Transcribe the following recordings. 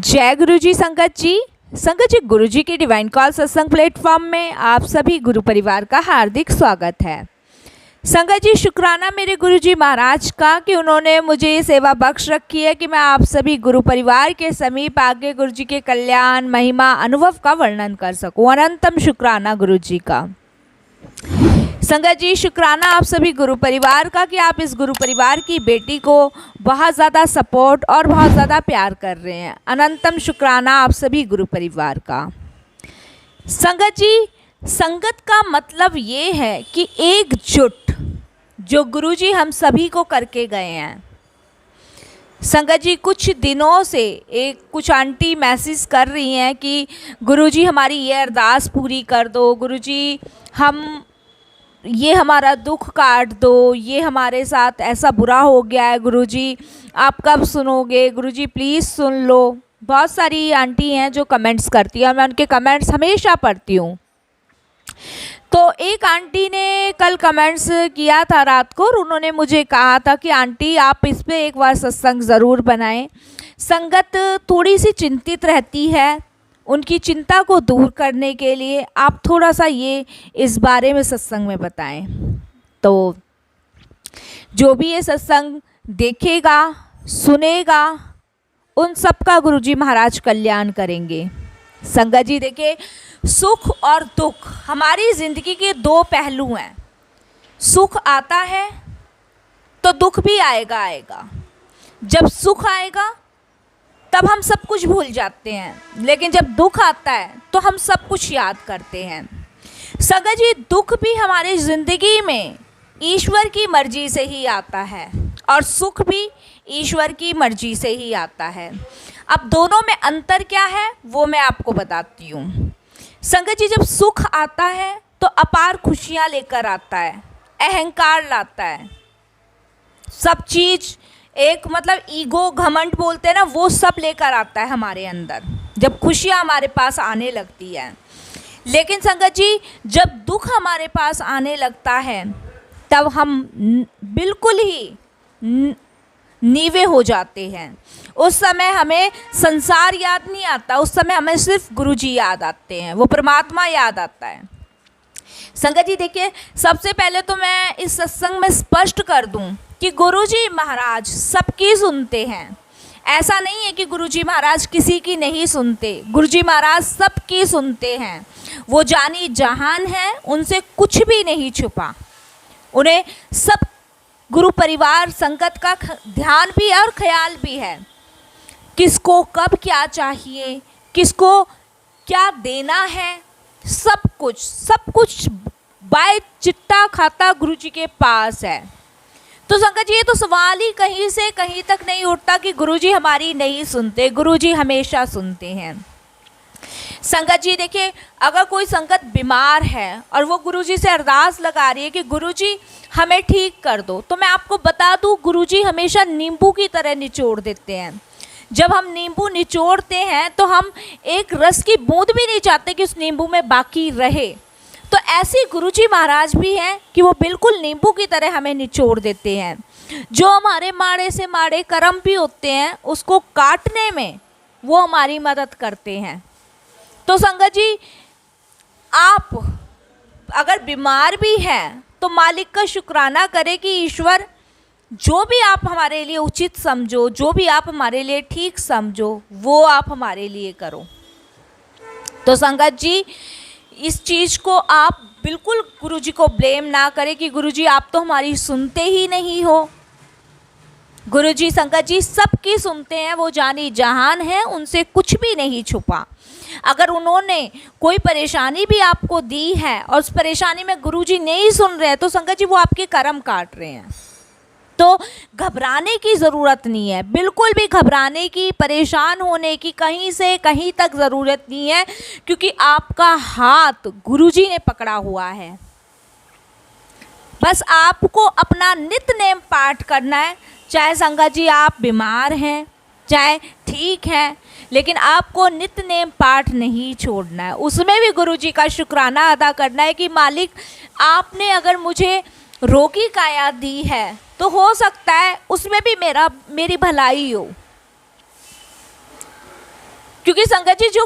जय गुरु जी संगत जी। संगत जी, गुरु जी की डिवाइन कॉल सत्संग प्लेटफॉर्म में आप सभी गुरु परिवार का हार्दिक स्वागत है। संगत जी, शुक्राना मेरे गुरु जी महाराज का कि उन्होंने मुझे ये सेवा बख्श रखी है कि मैं आप सभी गुरु परिवार के समीप आके गुरु जी के कल्याण, महिमा, अनुभव का वर्णन कर सकूं। अनंतम शुक्राना गुरु जी का। संगत जी, शुक्राना आप सभी गुरु परिवार का कि आप इस गुरु परिवार की बेटी को बहुत ज़्यादा सपोर्ट और बहुत ज़्यादा प्यार कर रहे हैं। अनंतम शुक्राना आप सभी गुरु परिवार का। संगत जी, संगत का मतलब ये है कि एकजुट जो गुरु जी हम सभी को करके गए हैं। संगत जी, कुछ दिनों से कुछ आंटी मैसेज कर रही हैं कि गुरु जी हमारी ये अरदास पूरी कर दो, गुरु जी हम ये हमारा दुख काट दो, ये हमारे साथ ऐसा बुरा हो गया है, गुरुजी आप कब सुनोगे, गुरुजी प्लीज़ सुन लो। बहुत सारी आंटी हैं जो कमेंट्स करती हैं और मैं उनके कमेंट्स हमेशा पढ़ती हूँ। तो एक आंटी ने कल कमेंट्स किया था रात को और उन्होंने मुझे कहा था कि आंटी आप इस पे एक बार सत्संग ज़रूर बनाएं। संगत थोड़ी सी चिंतित रहती है, उनकी चिंता को दूर करने के लिए आप थोड़ा सा ये इस बारे में सत्संग में बताएं। तो जो भी ये सत्संग देखेगा, सुनेगा, उन सब का गुरुजी महाराज कल्याण करेंगे। संगत जी देखिए, सुख और दुख हमारी ज़िंदगी के दो पहलू हैं। सुख आता है तो दुख भी आएगा। जब सुख आएगा तब हम सब कुछ भूल जाते हैं, लेकिन जब दुख आता है तो हम सब कुछ याद करते हैं। संगत जी, दुख भी हमारी ज़िंदगी में ईश्वर की मर्जी से ही आता है और सुख भी ईश्वर की मर्जी से ही आता है। अब दोनों में अंतर क्या है वो मैं आपको बताती हूँ। संगत जी, जब सुख आता है तो अपार खुशियाँ लेकर आता है, अहंकार लाता है, सब चीज़ एक मतलब ईगो, घमंड बोलते हैं ना, वो सब लेकर आता है हमारे अंदर जब खुशियाँ हमारे पास आने लगती है। लेकिन संगत जी, जब दुख हमारे पास आने लगता है तब हम बिल्कुल ही नीवे हो जाते हैं। उस समय हमें संसार याद नहीं आता, उस समय हमें सिर्फ गुरुजी याद आते हैं, वो परमात्मा याद आता है। संगत जी देखिए, सबसे पहले तो मैं इस सत्संग में स्पष्ट कर दूं कि गुरुजी महाराज सबकी सुनते हैं। ऐसा नहीं है कि गुरुजी महाराज किसी की नहीं सुनते, गुरुजी महाराज सबकी सुनते हैं। वो जानी जहान है, उनसे कुछ भी नहीं छुपा। उन्हें सब गुरु परिवार संगत का ध्यान भी है और ख्याल भी है, किसको कब क्या चाहिए, किसको क्या देना है, सब कुछ बाय चिट्टा खाता गुरुजी के पास है। तो संगत जी, ये तो सवाल ही कहीं से कहीं तक नहीं उठता कि गुरुजी हमारी नहीं सुनते। गुरुजी हमेशा सुनते हैं। संगत जी देखिए, अगर कोई संगत बीमार है और वो गुरुजी से अरदास लगा रही है कि गुरुजी हमें ठीक कर दो, तो मैं आपको बता दूं, गुरुजी हमेशा नींबू की तरह निचोड़ देते हैं। जब हम नींबू निचोड़ते हैं तो हम एक रस की बूंद भी नहीं चाहते कि उस नींबू में बाकी रहे। तो ऐसे गुरुजी महाराज भी हैं कि वो बिल्कुल नींबू की तरह हमें निचोड़ देते हैं। जो हमारे माड़े से माड़े कर्म भी होते हैं, उसको काटने में वो हमारी मदद करते हैं। तो संगत जी, आप अगर बीमार भी हैं तो मालिक का शुक्राना करें कि ईश्वर जो भी आप हमारे लिए उचित समझो, जो भी आप हमारे लिए ठीक समझो, वो आप हमारे लिए करो। तो संगत जी, इस चीज़ को आप बिल्कुल गुरुजी को ब्लेम ना करें कि गुरुजी आप तो हमारी सुनते ही नहीं हो। गुरुजी संगत जी सबकी सुनते हैं, वो जानी जहान है, उनसे कुछ भी नहीं छुपा। अगर उन्होंने कोई परेशानी भी आपको दी है और उस परेशानी में गुरुजी नहीं सुन रहे हैं तो संगत जी वो आपके कर्म काट रहे हैं। तो घबराने की ज़रूरत नहीं है, बिल्कुल भी घबराने की, परेशान होने की कहीं से कहीं तक ज़रूरत नहीं है, क्योंकि आपका हाथ गुरुजी ने पकड़ा हुआ है। बस आपको अपना नित्य नेम पाठ करना है। चाहे संगत जी आप बीमार हैं, चाहे ठीक हैं, लेकिन आपको नित्य नेम पाठ नहीं छोड़ना है। उसमें भी गुरुजी का शुक्राना अदा करना है कि मालिक आपने अगर मुझे रोगी काया दी है तो हो सकता है उसमें भी मेरी भलाई हो। क्योंकि संगत जी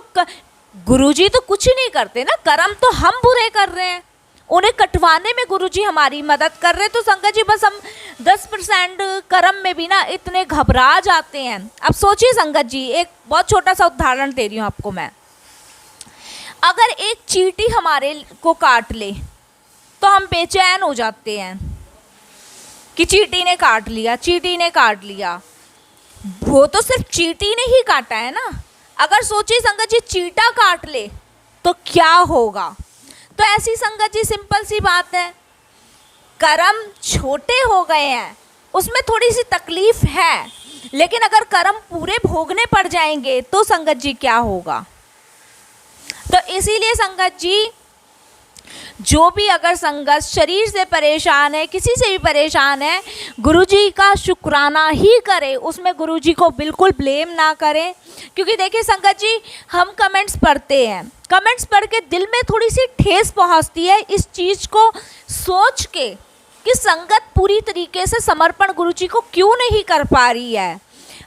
गुरुजी तो कुछ नहीं करते ना, कर्म तो हम बुरे कर रहे हैं, उन्हें कटवाने में गुरुजी हमारी मदद कर रहे हैं। तो संगत जी बस हम 10% कर्म में भी ना इतने घबरा जाते हैं। अब सोचिए संगत जी, एक बहुत छोटा सा उदाहरण दे रही हूँ आपको मैं। अगर एक चींटी हमारे को काट ले तो हम बेचैन हो जाते हैं कि चींटी ने काट लिया, चींटी ने काट लिया। वो तो सिर्फ चींटी ने ही काटा है ना। अगर सोचिए संगत जी चींटा काट ले तो क्या होगा। तो ऐसी संगत जी सिंपल सी बात है, कर्म छोटे हो गए हैं, उसमें थोड़ी सी तकलीफ है, लेकिन अगर कर्म पूरे भोगने पड़ जाएंगे तो संगत जी क्या होगा। तो इसीलिए संगत जी जो भी अगर संगत शरीर से परेशान है, किसी से भी परेशान है, गुरुजी का शुक्राना ही करे, उसमें गुरुजी को बिल्कुल ब्लेम ना करें। क्योंकि देखिए संगत जी, हम कमेंट्स पढ़ते हैं, कमेंट्स पढ़ के दिल में थोड़ी सी ठेस पहुंचती है इस चीज़ को सोच के कि संगत पूरी तरीके से समर्पण गुरुजी को क्यों नहीं कर पा रही है।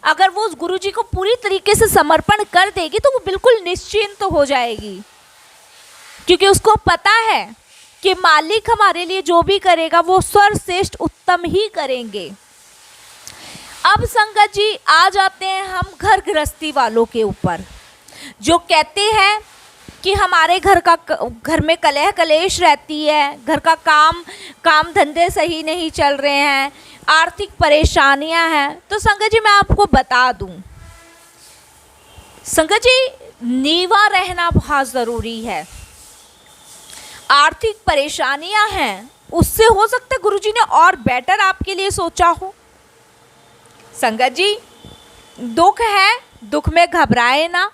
अगर वो उस गुरुजी को पूरी तरीके से समर्पण कर देगी तो वो बिल्कुल निश्चिंत हो जाएगी, क्योंकि उसको पता है कि मालिक हमारे लिए जो भी करेगा वो सर्वश्रेष्ठ उत्तम ही करेंगे। अब संगत जी आ जाते हैं हम घर गृहस्थी वालों के ऊपर, जो कहते हैं कि हमारे घर में कलह कलेश रहती है, घर का काम धंधे सही नहीं चल रहे हैं, आर्थिक परेशानियां हैं। तो संगत जी मैं आपको बता दूं, संगत जी नीवा रहना बहुत ज़रूरी है। आर्थिक परेशानियां हैं, उससे हो सकता है गुरुजी ने और बेटर आपके लिए सोचा हो। संगत जी दुख है, दुख में घबराए ना।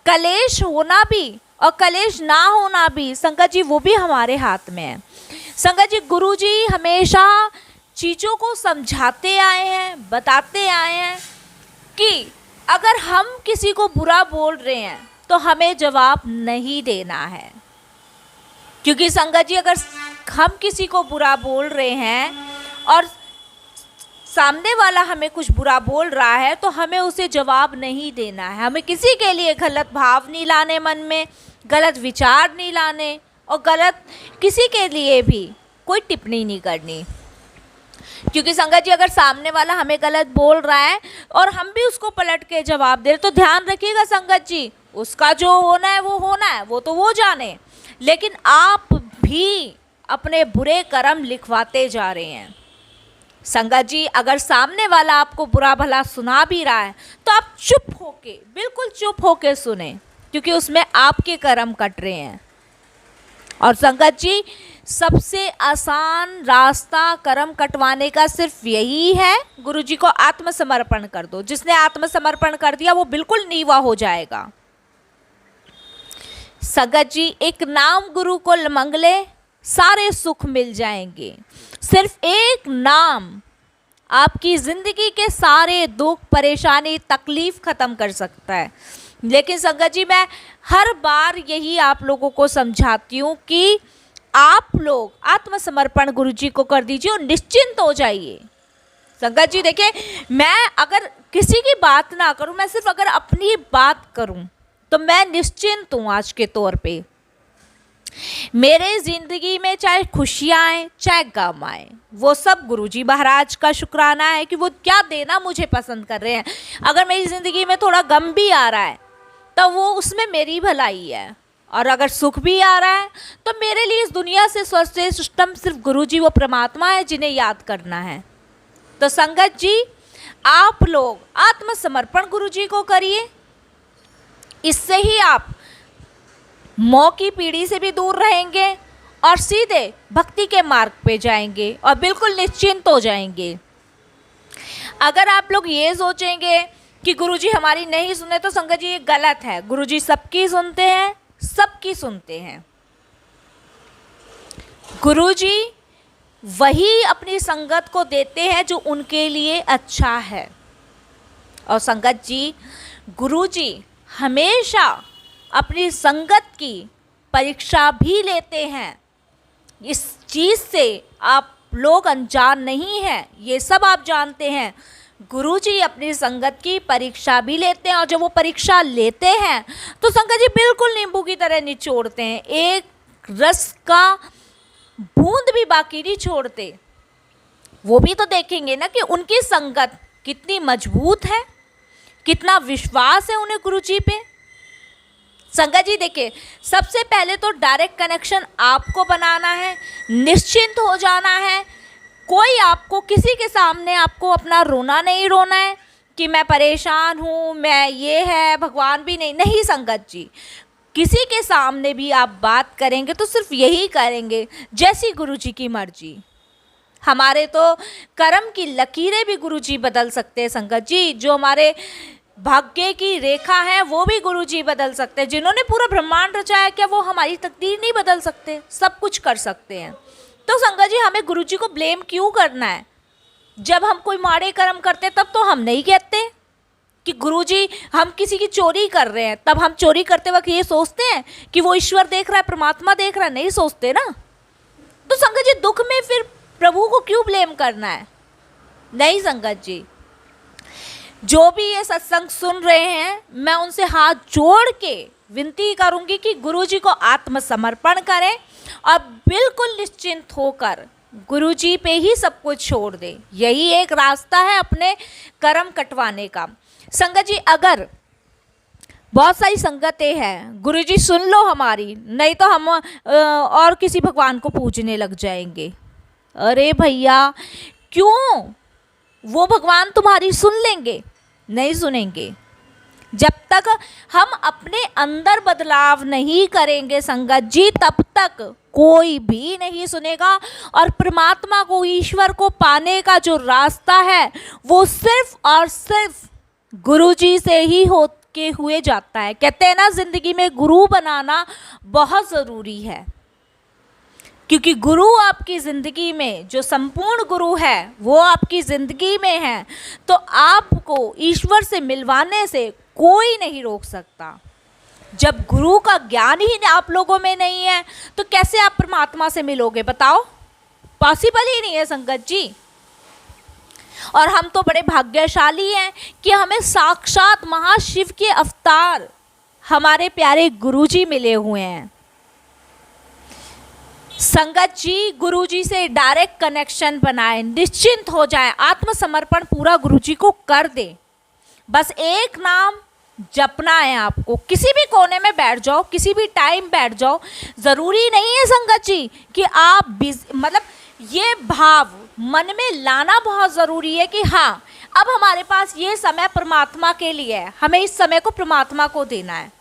कलेश होना भी और कलेश ना होना भी संगत जी वो भी हमारे हाथ में है। संगत जी गुरुजी हमेशा चीज़ों को समझाते आए हैं, बताते आए हैं कि अगर हम किसी को बुरा बोल रहे हैं तो हमें जवाब नहीं देना है। क्योंकि संगत जी अगर हम किसी को बुरा बोल रहे हैं और सामने वाला हमें कुछ बुरा बोल रहा है तो हमें उसे जवाब नहीं देना है। हमें किसी के लिए गलत भाव नहीं लाने, मन में गलत विचार नहीं लाने, और गलत किसी के लिए भी कोई टिप्पणी नहीं करनी। क्योंकि संगत जी अगर सामने वाला हमें गलत बोल रहा है और हम भी उसको पलट के जवाब दे रहे तो ध्यान रखिएगा संगत जी, उसका जो होना है वो तो वो जाने, लेकिन आप भी अपने बुरे कर्म लिखवाते जा रहे हैं। संगत जी अगर सामने वाला आपको बुरा भला सुना भी रहा है तो आप चुप होके, बिल्कुल चुप होके सुने, क्योंकि उसमें आपके कर्म कट रहे हैं। और संगत जी सबसे आसान रास्ता कर्म कटवाने का सिर्फ यही है, गुरुजी को आत्मसमर्पण कर दो। जिसने आत्मसमर्पण कर दिया वो बिल्कुल नीवा हो जाएगा। संगत जी एक नाम गुरु को मंगले सारे सुख मिल जाएंगे। सिर्फ एक नाम आपकी ज़िंदगी के सारे दुख परेशानी तकलीफ़ ख़त्म कर सकता है। लेकिन संगत जी मैं हर बार यही आप लोगों को समझाती हूँ कि आप लोग आत्मसमर्पण गुरुजी को कर दीजिए और निश्चिंत हो जाइए। संगत जी देखिए, मैं अगर किसी की बात ना करूँ, मैं सिर्फ अगर अपनी बात करूँ तो मैं निश्चिंत हूँ। आज के तौर पे मेरे ज़िंदगी में चाहे खुशियाँ आए चाहे गम आए, वो सब गुरुजी महाराज का शुक्राना है कि वो क्या देना मुझे पसंद कर रहे हैं। अगर मेरी ज़िंदगी में थोड़ा गम भी आ रहा है तो वो उसमें मेरी भलाई है, और अगर सुख भी आ रहा है तो मेरे लिए इस दुनिया से सर्वश्रेष्ठ सिस्टम सिर्फ गुरुजी वो परमात्मा है जिन्हें याद करना है। तो संगत जी आप लोग आत्मसमर्पण गुरुजी को करिए, इससे ही आप मोह की पीढ़ी से भी दूर रहेंगे और सीधे भक्ति के मार्ग पे जाएंगे और बिल्कुल निश्चिंत हो जाएंगे। अगर आप लोग ये सोचेंगे कि गुरुजी हमारी नहीं सुने तो संगत जी ये गलत है। गुरुजी सबकी सुनते हैं, सबकी सुनते हैं। गुरुजी वही अपनी संगत को देते हैं जो उनके लिए अच्छा है। और संगत जी गुरुजी हमेशा अपनी संगत की परीक्षा भी लेते हैं। इस चीज़ से आप लोग अनजान नहीं हैं, ये सब आप जानते हैं। गुरुजी अपनी संगत की परीक्षा भी लेते हैं, और जब वो परीक्षा लेते हैं तो संगत जी बिल्कुल नींबू की तरह निचोड़ते हैं, एक रस का बूंद भी बाकी नहीं छोड़ते। वो भी तो देखेंगे ना कि उनकी संगत कितनी मजबूत है, कितना विश्वास है उन्हें गुरुजी पे। संगत जी देखिए, सबसे पहले तो डायरेक्ट कनेक्शन आपको बनाना है, निश्चिंत हो जाना है। कोई आपको किसी के सामने आपको अपना रोना नहीं रोना है कि मैं परेशान हूँ, मैं ये है, भगवान भी नहीं संगत जी। किसी के सामने भी आप बात करेंगे तो सिर्फ यही करेंगे जैसी गुरुजी की मर्जी। हमारे तो कर्म की लकीरें भी गुरुजी बदल सकते हैं संगत जी, जो हमारे भाग्य की रेखा है वो भी गुरुजी बदल सकते हैं। जिन्होंने पूरा ब्रह्मांड रचाया, क्या वो हमारी तकदीर नहीं बदल सकते? सब कुछ कर सकते हैं। तो संगत जी हमें गुरुजी को ब्लेम क्यों करना है? जब हम कोई माड़े कर्म करते तब तो हम नहीं कहते कि गुरुजी हम किसी की चोरी कर रहे हैं, तब हम चोरी करते वक्त ये सोचते हैं कि वो ईश्वर देख रहा है, परमात्मा देख रहा है? नहीं सोचते ना। तो संगत जी दुख में फिर प्रभु को क्यों ब्लेम करना है? नहीं संगत जी, जो भी ये सत्संग सुन रहे हैं, मैं उनसे हाथ जोड़ के विनती करूंगी कि गुरुजी को आत्मसमर्पण करें और बिल्कुल निश्चिंत होकर गुरुजी पे ही सब कुछ छोड़ दें। यही एक रास्ता है अपने कर्म कटवाने का। संगत जी अगर बहुत सारी संगतें हैं, गुरुजी सुन लो हमारी, नहीं तो हम और किसी भगवान को पूजने लग जाएंगे। अरे भैया, क्यों? वो भगवान तुम्हारी सुन लेंगे? नहीं सुनेंगे। जब तक हम अपने अंदर बदलाव नहीं करेंगे संगत जी, तब तक कोई भी नहीं सुनेगा। और परमात्मा को, ईश्वर को पाने का जो रास्ता है वो सिर्फ और सिर्फ गुरुजी से ही होके हुए जाता है। कहते हैं ना, जिंदगी में गुरु बनाना बहुत ज़रूरी है, क्योंकि गुरु आपकी ज़िंदगी में, जो संपूर्ण गुरु है वो आपकी ज़िंदगी में है, तो आपको ईश्वर से मिलवाने से कोई नहीं रोक सकता। जब गुरु का ज्ञान ही आप लोगों में नहीं है तो कैसे आप परमात्मा से मिलोगे? बताओ, पॉसिबल ही नहीं है संगत जी। और हम तो बड़े भाग्यशाली हैं कि हमें साक्षात महाशिव के अवतार हमारे प्यारे गुरुजी मिले हुए हैं। संगत जी गुरुजी से डायरेक्ट कनेक्शन बनाएं, निश्चिंत हो जाएं, आत्मसमर्पण पूरा गुरुजी को कर दें। बस एक नाम जपना है आपको। किसी भी कोने में बैठ जाओ, किसी भी टाइम बैठ जाओ, ज़रूरी नहीं है संगत जी कि आप मतलब ये भाव मन में लाना बहुत ज़रूरी है कि हाँ, अब हमारे पास ये समय परमात्मा के लिए है, हमें इस समय को परमात्मा को देना है।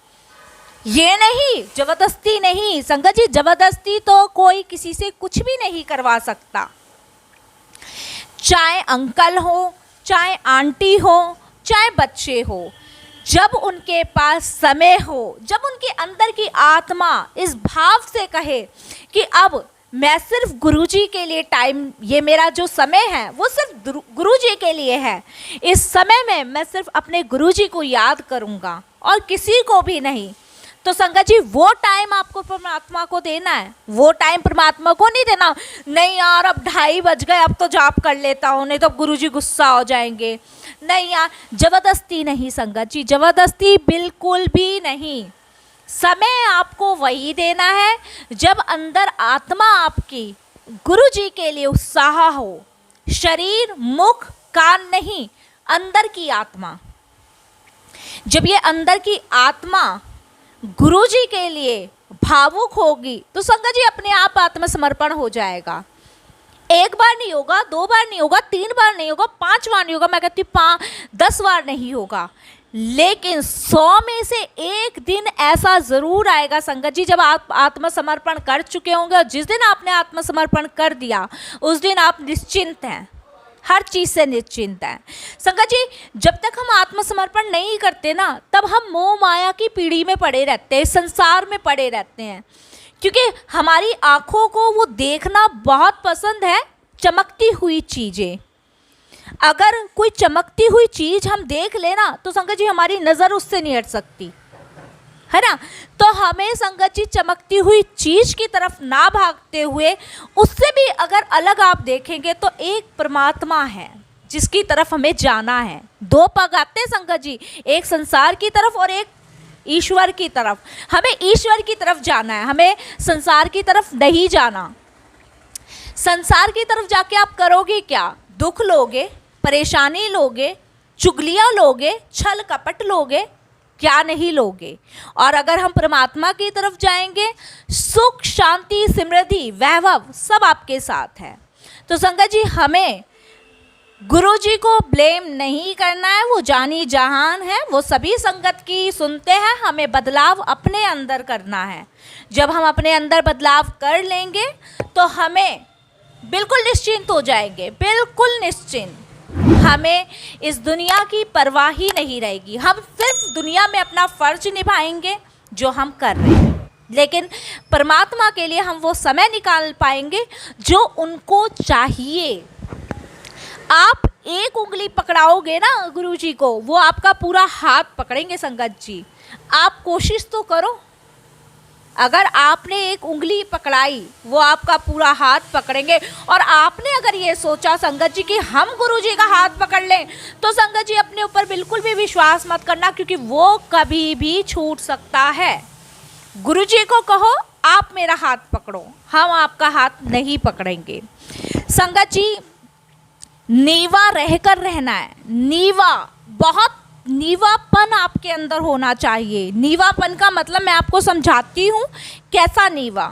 ये नहीं, जबरदस्ती नहीं संगत जी, जबरदस्ती तो कोई किसी से कुछ भी नहीं करवा सकता। चाहे अंकल हो, चाहे आंटी हो, चाहे बच्चे हो, जब उनके पास समय हो, जब उनके अंदर की आत्मा इस भाव से कहे कि अब मैं सिर्फ गुरुजी के लिए टाइम, ये मेरा जो समय है वो सिर्फ गुरुजी के लिए है, इस समय में मैं सिर्फ अपने गुरुजी को याद करूँगा और किसी को भी नहीं, तो संगत जी वो टाइम आपको परमात्मा को देना है। वो टाइम परमात्मा को नहीं देना, नहीं यार अब 2:30 बज गए, अब तो जाप कर लेता हूँ, नहीं तो गुरुजी गुस्सा हो जाएंगे। नहीं यार, जबरदस्ती नहीं संगत जी, जबरदस्ती बिल्कुल भी नहीं। समय आपको वही देना है जब अंदर आत्मा आपकी गुरुजी के लिए उत्साह हो। शरीर, मुख, कान नहीं, अंदर की आत्मा। जब ये अंदर की आत्मा गुरुजी के लिए भावुक होगी तो संगत जी अपने आप आत्मसमर्पण हो जाएगा। एक बार नहीं होगा, 2 बार नहीं होगा, 3 बार नहीं होगा, 5 बार नहीं होगा, मैं कहती 10 बार नहीं होगा, लेकिन 100 में से एक दिन ऐसा ज़रूर आएगा संगत जी जब आप आत्मसमर्पण कर चुके होंगे। और जिस दिन आपने आत्मसमर्पण कर दिया उस दिन आप निश्चिंत हैं, हर चीज़ से निश्चिंत हैं। संगत जी जब तक हम आत्मसमर्पण नहीं करते ना, तब हम मोह माया की पीढ़ी में पड़े रहते हैं, संसार में पड़े रहते हैं, क्योंकि हमारी आँखों को वो देखना बहुत पसंद है, चमकती हुई चीज़ें। अगर कोई चमकती हुई चीज़ हम देख लेना तो संगत जी हमारी नज़र उससे नहीं हट सकती, है ना। तो हमें संगत जी चमकती हुई चीज़ की तरफ ना भागते हुए उससे भी अगर अलग आप देखेंगे तो एक परमात्मा है जिसकी तरफ हमें जाना है। दो पग आते हैं संगत जी, एक संसार की तरफ और एक ईश्वर की तरफ। हमें ईश्वर की तरफ जाना है, हमें संसार की तरफ नहीं जाना। संसार की तरफ जाके आप करोगे क्या? दुख लोगे, परेशानी लोगे, चुगलियाँ लोगे, छल कपट लोगे, क्या नहीं लोगे। और अगर हम परमात्मा की तरफ जाएंगे, सुख शांति समृद्धि वैभव सब आपके साथ है। तो संगत जी, हमें गुरु जी को ब्लेम नहीं करना है, वो जानी जहान है, वो सभी संगत की सुनते हैं। हमें बदलाव अपने अंदर करना है। जब हम अपने अंदर बदलाव कर लेंगे तो हमें बिल्कुल निश्चिंत हो जाएंगे, बिल्कुल निश्चिंत। हमें इस दुनिया की परवाह ही नहीं रहेगी। हम सिर्फ दुनिया में अपना फर्ज निभाएंगे जो हम कर रहे हैं, लेकिन परमात्मा के लिए हम वो समय निकाल पाएंगे जो उनको चाहिए। आप एक उंगली पकड़ाओगे ना गुरुजी को, वो आपका पूरा हाथ पकड़ेंगे संगत जी। आप कोशिश तो करो। अगर आपने एक उंगली पकड़ाई, वो आपका पूरा हाथ पकड़ेंगे। और आपने अगर ये सोचा संगत जी कि हम गुरुजी का हाथ पकड़ लें, तो संगत जी अपने ऊपर बिल्कुल भी विश्वास मत करना, क्योंकि वो कभी भी छूट सकता है। गुरुजी को कहो आप मेरा हाथ पकड़ो, हम आपका हाथ नहीं पकड़ेंगे। संगत जी, नीवा रहकर रहना है। नीवा, बहुत नीवापन आपके अंदर होना चाहिए। नीवापन का मतलब मैं आपको समझाती हूँ कैसा नीवा।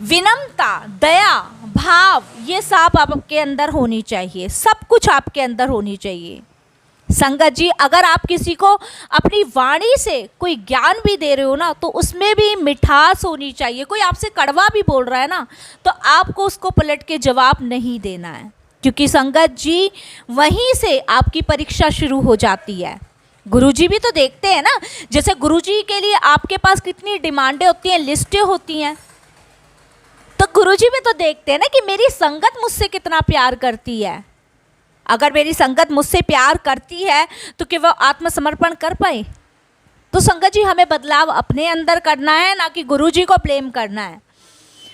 विनम्रता, दया, भाव, ये सब आपके अंदर होनी चाहिए। सब कुछ आपके अंदर होनी चाहिए। संगत जी, अगर आप किसी को अपनी वाणी से कोई ज्ञान भी दे रहे हो ना, तो उसमें भी मिठास होनी चाहिए। कोई आपसे कड़वा भी बोल रहा है ना, तो आपको उसको पलट के जवाब नहीं देना है, क्योंकि संगत जी वहीं से आपकी परीक्षा शुरू हो जाती है। गुरुजी भी तो देखते हैं ना, जैसे गुरुजी के लिए आपके पास कितनी डिमांडें होती हैं, लिस्टें होती हैं, तो गुरुजी भी तो देखते हैं ना कि मेरी संगत मुझसे कितना प्यार करती है। अगर मेरी संगत मुझसे प्यार करती है तो कि वह आत्मसमर्पण कर पाए। तो संगत जी, हमें बदलाव अपने अंदर करना है, ना कि गुरुजी को ब्लेम करना है।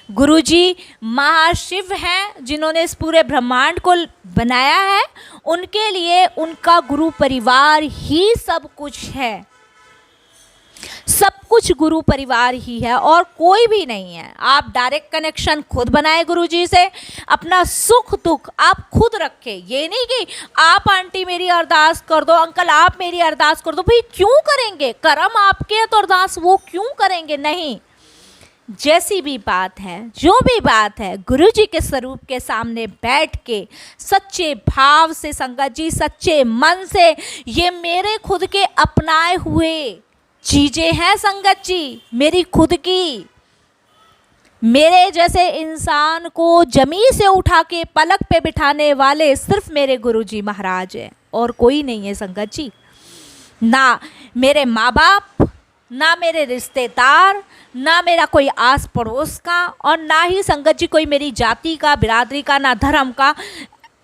गुरुजी महाशिव हैं, जिन्होंने इस पूरे ब्रह्मांड को बनाया है। उनके लिए उनका गुरु परिवार ही सब कुछ है। सब कुछ गुरु परिवार ही है और कोई भी नहीं है। आप डायरेक्ट कनेक्शन खुद बनाए गुरुजी से। अपना सुख दुख आप खुद रखें। ये नहीं कि आप आंटी मेरी अरदास कर दो, अंकल आप मेरी अरदास कर दो। भाई क्यों करेंगे? कर्म आपके हैं तो अरदास वो क्यों करेंगे? नहीं। जैसी भी बात है, जो भी बात है, गुरुजी के स्वरूप के सामने बैठ के सच्चे भाव से संगत जी, सच्चे मन से, ये मेरे खुद के अपनाए हुए चीज़ें हैं संगत जी, मेरी खुद की। मेरे जैसे इंसान को जमीन से उठा के पलक पे बिठाने वाले सिर्फ मेरे गुरुजी महाराज हैं और कोई नहीं है संगत जी। ना मेरे माँ बाप, ना मेरे रिश्तेदार, ना मेरा कोई आस पड़ोस का, और ना ही संगत जी कोई मेरी जाति का, बिरादरी का, ना धर्म का,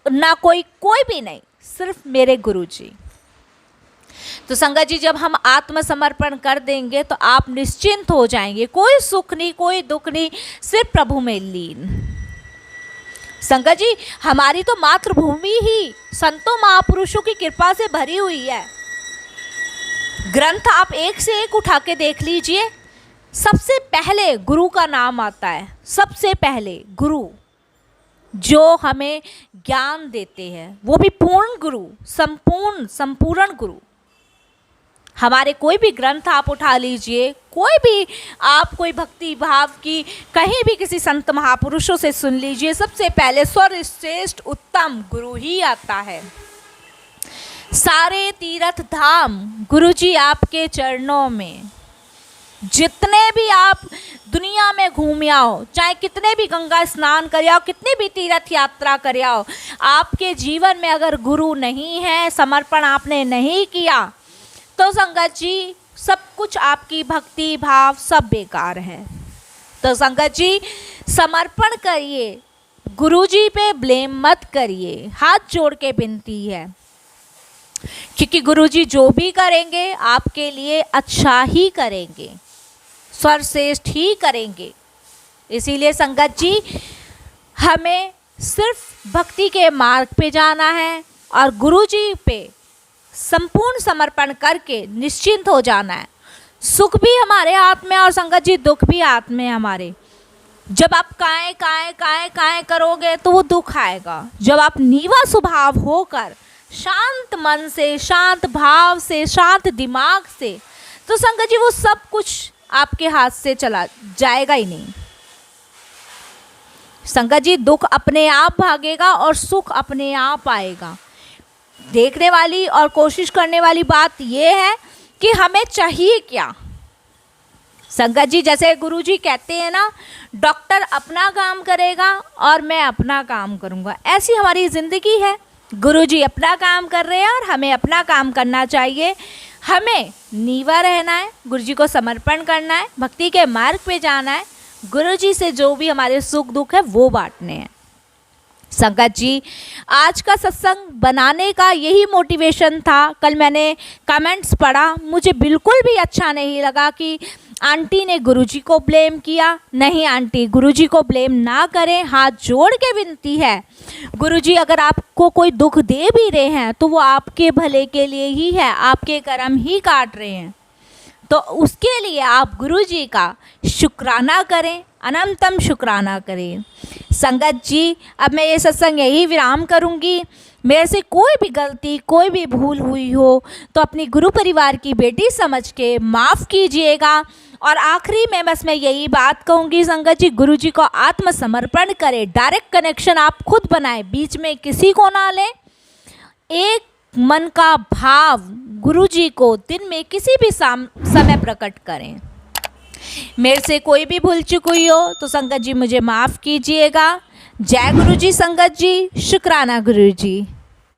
ना कोई भी नहीं, सिर्फ मेरे गुरुजी। तो संगत जी, जब हम आत्मसमर्पण कर देंगे तो आप निश्चिंत हो जाएंगे। कोई सुख नहीं, कोई दुख नहीं, सिर्फ प्रभु में लीन। संगत जी, हमारी तो मातृभूमि ही संतों महापुरुषों की कृपा से भरी हुई है। ग्रंथ आप एक से एक उठा के देख लीजिए, सबसे पहले गुरु का नाम आता है। सबसे पहले गुरु जो हमें ज्ञान देते हैं, वो भी पूर्ण गुरु, संपूर्ण गुरु। हमारे कोई भी ग्रंथ आप उठा लीजिए, कोई भी आप कोई भक्ति भाव की कहीं भी किसी संत महापुरुषों से सुन लीजिए, सबसे पहले सर्वश्रेष्ठ उत्तम गुरु ही आता है। सारे तीर्थ धाम गुरुजी आपके चरणों में। जितने भी आप दुनिया में घूम आओ, चाहे कितने भी गंगा स्नान कर आओ, कितनी भी तीर्थ यात्रा कर आओ, आपके जीवन में अगर गुरु नहीं है, समर्पण आपने नहीं किया, तो संगत जी सब कुछ आपकी भक्ति भाव सब बेकार है। तो संगत जी समर्पण करिए, गुरुजी पे ब्लेम मत करिए। हाथ जोड़ के विनती है, क्योंकि गुरुजी जो भी करेंगे आपके लिए अच्छा ही करेंगे, सर्वश्रेष्ठ ही करेंगे। इसीलिए संगत जी हमें सिर्फ भक्ति के मार्ग पे जाना है, और गुरु जी पे संपूर्ण समर्पण करके निश्चिंत हो जाना है। सुख भी हमारे हाथ में और संगत जी दुख भी हाथ में हमारे। जब आप काएं काएं काएं काएं करोगे तो वो दुख आएगा। जब आप नीवा स्वभाव होकर शांत मन से, शांत भाव से, शांत दिमाग से, तो संगत जी वो सब कुछ आपके हाथ से चला जाएगा ही नहीं। संगत जी दुख अपने आप भागेगा और सुख अपने आप आएगा। देखने वाली और कोशिश करने वाली बात यह है कि हमें चाहिए क्या। संगत जी जैसे गुरुजी कहते हैं ना, डॉक्टर अपना काम करेगा और मैं अपना काम करूँगा, ऐसी हमारी ज़िंदगी है। गुरुजी अपना काम कर रहे हैं और हमें अपना काम करना चाहिए। हमें नीवा रहना है, गुरुजी को समर्पण करना है, भक्ति के मार्ग पे जाना है, गुरुजी से जो भी हमारे सुख दुख है वो बांटने हैं। संगत जी आज का सत्संग बनाने का यही मोटिवेशन था। कल मैंने कमेंट्स पढ़ा, मुझे बिल्कुल भी अच्छा नहीं लगा कि आंटी ने गुरुजी को ब्लेम किया। नहीं आंटी, गुरुजी को ब्लेम ना करें, हाथ जोड़ के विनती है। गुरुजी अगर आपको कोई दुख दे भी रहे हैं तो वो आपके भले के लिए ही है, आपके कर्म ही काट रहे हैं। तो उसके लिए आप गुरुजी का शुक्राना करें, अनंतम शुक्राना करें। संगत जी अब मैं ये सत्संग यही विराम करूंगी। मेरे से कोई भी गलती, कोई भी भूल हुई हो तो अपनी गुरु परिवार की बेटी समझ के माफ़ कीजिएगा। और आखिरी में बस मैं यही बात कहूँगी संगत जी, गुरु जी को आत्मसमर्पण करें, डायरेक्ट कनेक्शन आप खुद बनाएं, बीच में किसी को ना लें। एक मन का भाव गुरु जी को दिन में किसी भी समय प्रकट करें। मेरे से कोई भी भूल चूक हुई हो तो संगत जी मुझे माफ़ कीजिएगा। जय गुरु जी संगत जी, शुक्राना गुरु जी।